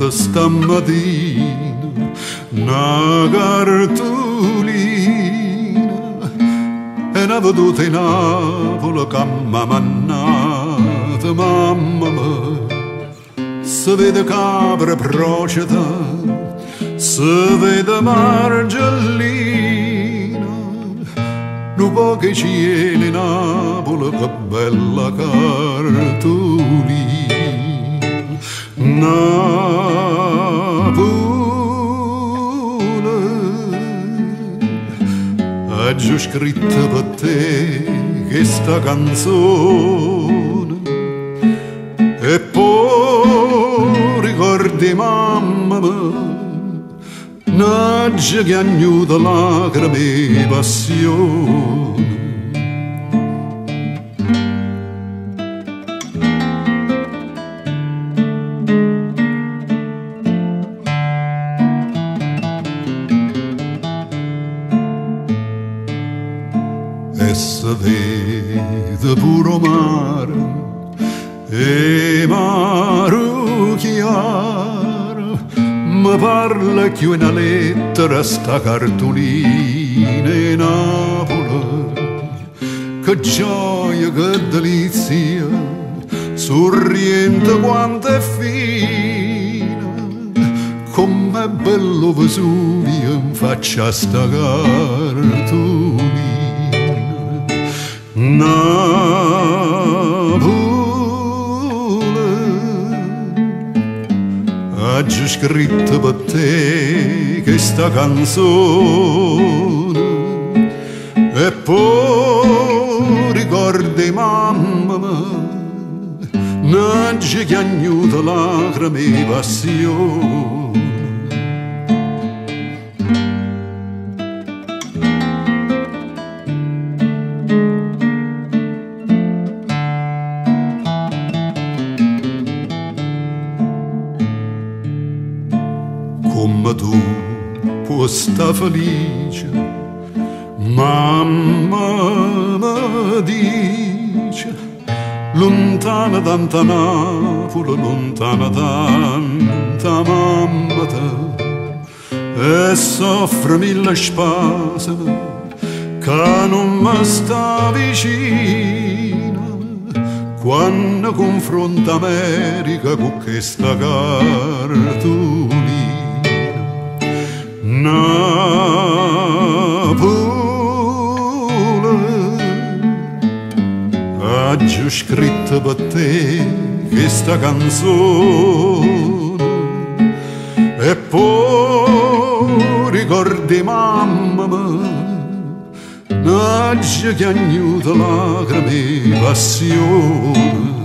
stamattina una cartolina e una veduta in Napoli che m'ha mannata mamma mia. Si vede capre proceda, si vede margellina, un po' che cielo in Napoli, che bella cartolina. Napoli, ho già scritto per te questa canzone e poi ricordi mamma mia, naggia che agnuda lacrime e passione. E se vede puro mare e mare chiaro, mi parla più una lettera sta cartolina in Napoli. Che gioia, che delizia, sorriente quanto è fina, com'è bello Vesuvio in faccia a sta cartolina. Napoli, ho già scritto per te questa canzone e poi ricordi mamma mia, naggia che agnuda lacrime e passione. Come tu puoi stare felice, mamma mi dice, lontana tanta Napoli, lontana tanta mamma te, e soffre mille spasimi che non mi sta vicina, quando confronta America con questa cartolina. Napoli, ho già scritto per te questa canzone e poi ricordi mamma mia, naggia che agnuda lacrime e passione.